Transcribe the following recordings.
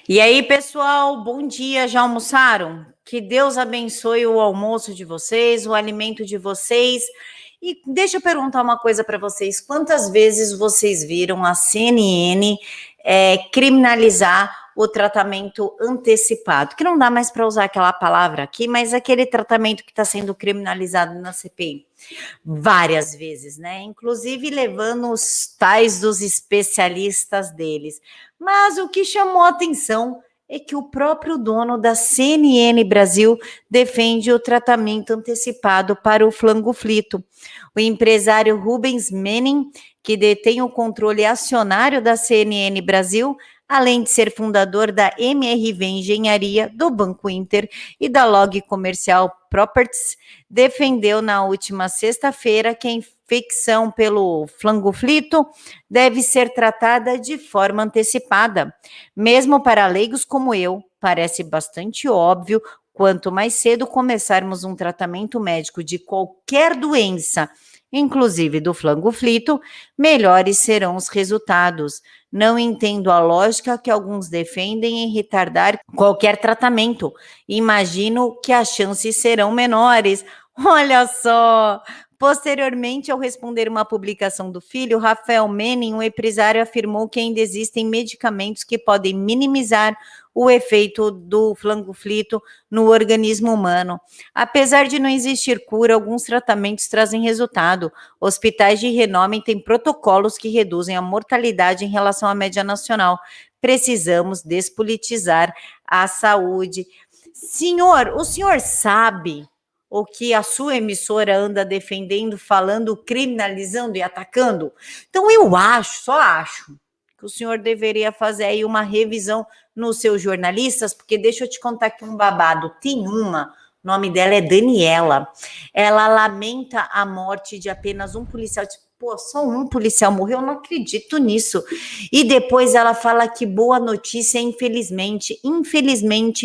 E aí, pessoal, bom dia, já almoçaram? Que Deus abençoe o almoço de vocês, o alimento de vocês. E deixa eu perguntar uma coisa para vocês: quantas vezes vocês viram a CNN criminalizar o tratamento antecipado? Que não dá mais para usar aquela palavra aqui, mas aquele tratamento que está sendo criminalizado na CPI. Várias vezes, né? Inclusive levando os tais dos especialistas deles. Mas o que chamou a atenção é que o próprio dono da CNN Brasil defende o tratamento antecipado para o flangoflito. O empresário Rubens Menem, que detém o controle acionário da CNN Brasil, além de ser fundador da MRV Engenharia, do Banco Inter e da Log Comercial Properties, defendeu na última sexta-feira que a infecção pelo flangoflito deve ser tratada de forma antecipada. Mesmo para leigos como eu, parece bastante óbvio, quanto mais cedo começarmos um tratamento médico de qualquer doença, inclusive do flangoflito, melhores serão os resultados. Não entendo a lógica que alguns defendem em retardar qualquer tratamento. Imagino que as chances serão menores. Olha só! Posteriormente, ao responder uma publicação do filho, Rafael Menem, o empresário, afirmou que ainda existem medicamentos que podem minimizar o efeito do flangoflito no organismo humano. Apesar de não existir cura, alguns tratamentos trazem resultado. Hospitais de renome têm protocolos que reduzem a mortalidade em relação à média nacional. Precisamos despolitizar a saúde. Senhor, o senhor sabe o que a sua emissora anda defendendo, falando, criminalizando e atacando? Então eu só acho, que o senhor deveria fazer aí uma revisão nos seus jornalistas, porque deixa eu te contar aqui um babado. Tem uma, o nome dela é Daniela, ela lamenta a morte de apenas um policial. Pô, só um policial morreu, eu não acredito nisso. E depois ela fala que boa notícia, infelizmente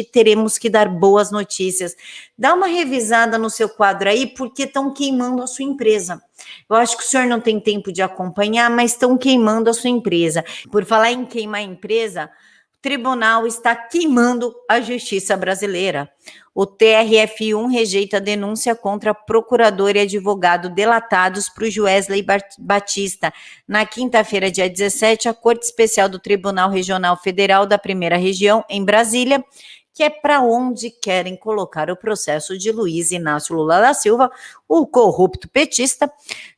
teremos que dar boas notícias. Dá uma revisada no seu quadro aí, porque estão queimando a sua empresa. Eu acho que o senhor não tem tempo de acompanhar, mas estão queimando a sua empresa. Por falar em queimar a empresa, o tribunal está queimando a justiça brasileira. O TRF1 rejeita a denúncia contra procurador e advogado delatados por Joesley Batista. Na quinta-feira, dia 17, a Corte Especial do Tribunal Regional Federal da Primeira Região, em Brasília, que é para onde querem colocar o processo de Luiz Inácio Lula da Silva, o corrupto petista,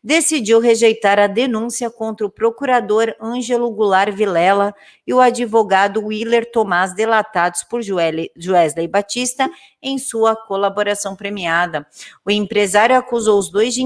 decidiu rejeitar a denúncia contra o procurador Ângelo Goulart Vilela e o advogado Willer Tomás, delatados por Joesley Batista em sua colaboração premiada. O empresário acusou os dois de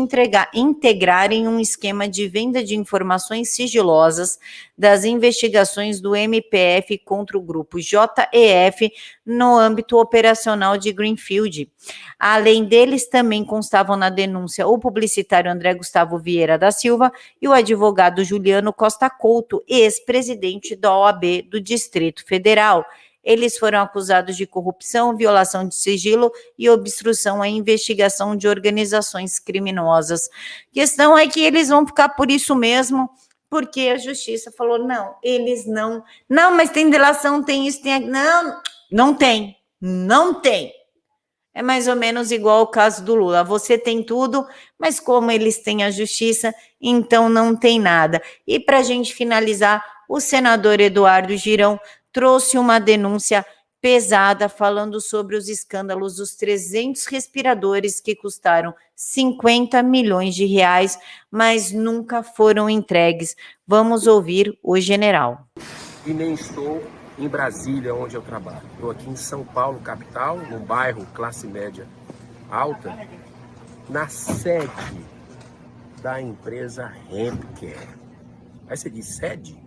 integrarem um esquema de venda de informações sigilosas das investigações do MPF contra o grupo JEF no âmbito operacional de Greenfield. Além deles, também constavam na denúncia o publicitário André Gustavo Vieira da Silva e o advogado Juliano Costa Couto, ex-presidente da OAB do Distrito Federal. Eles foram acusados de corrupção, violação de sigilo e obstrução à investigação de organizações criminosas. A questão é que eles vão ficar por isso mesmo, porque a justiça falou, não, eles não, mas tem delação, tem isso, tem aquilo, não tem. É mais ou menos igual ao caso do Lula, você tem tudo, mas como eles têm a justiça, então não tem nada. E para a gente finalizar, o senador Eduardo Girão trouxe uma denúncia pesada falando sobre os escândalos dos 300 respiradores que custaram 50 milhões de reais, mas nunca foram entregues. Vamos ouvir o general. E nem estou em Brasília, onde eu trabalho. Estou aqui em São Paulo, capital, num bairro classe média alta, na sede da empresa Hempcare. Aí você diz sede?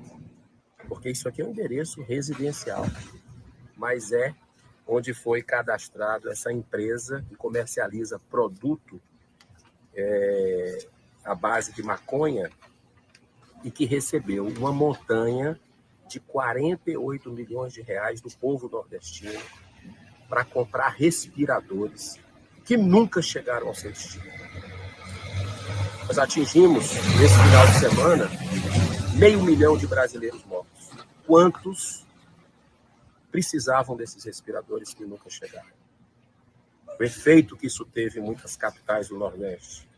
Porque isso aqui é um endereço residencial, mas é onde foi cadastrado essa empresa que comercializa produto à base de maconha e que recebeu uma montanha de 48 milhões de reais do povo nordestino para comprar respiradores que nunca chegaram ao seu destino. Nós atingimos, nesse final de semana, 500 mil de brasileiros mortos. Quantos precisavam desses respiradores que nunca chegaram. O efeito que isso teve em muitas capitais do Nordeste.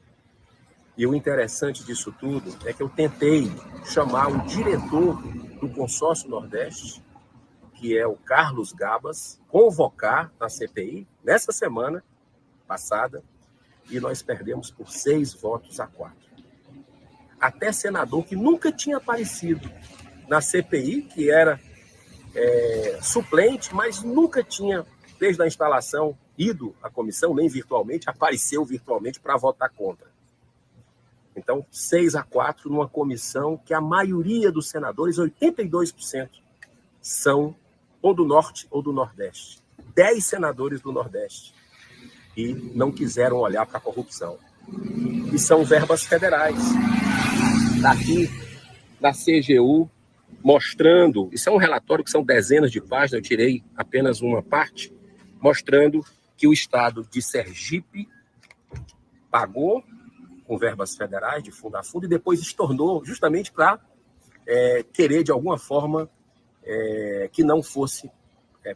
E o interessante disso tudo é que eu tentei chamar o diretor do Consórcio Nordeste, que é o Carlos Gabas, convocar na CPI nessa semana passada, e nós perdemos por 6-4. Até senador que nunca tinha aparecido na CPI, que era suplente, mas nunca tinha, desde a instalação, ido à comissão, nem virtualmente, apareceu virtualmente para votar contra. Então, 6-4 numa comissão que a maioria dos senadores, 82%, são ou do Norte ou do Nordeste. 10 senadores do Nordeste. E não quiseram olhar para a corrupção. E são verbas federais. Daqui, da CGU, mostrando, isso é um relatório que são dezenas de páginas, eu tirei apenas uma parte, mostrando que o estado de Sergipe pagou com verbas federais, de fundo a fundo, e depois estornou justamente para querer, de alguma forma, que não fosse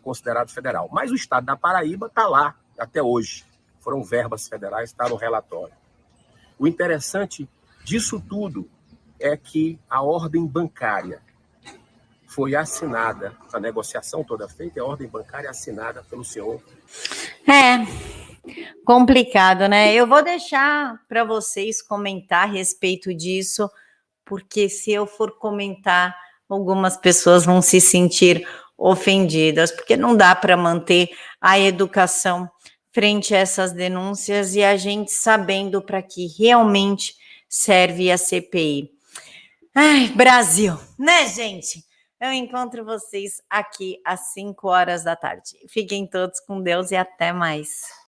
considerado federal. Mas o estado da Paraíba está lá até hoje. Foram verbas federais, está no relatório. O interessante disso tudo é que a ordem bancária foi assinada, a negociação toda feita, a ordem bancária assinada pelo senhor. Complicado, né? Eu vou deixar para vocês comentar a respeito disso, porque se eu for comentar, algumas pessoas vão se sentir ofendidas, porque não dá para manter a educação frente a essas denúncias e a gente sabendo para que realmente serve a CPI. Ai, Brasil, né, gente? Eu encontro vocês aqui às 5 horas da tarde. Fiquem todos com Deus e até mais.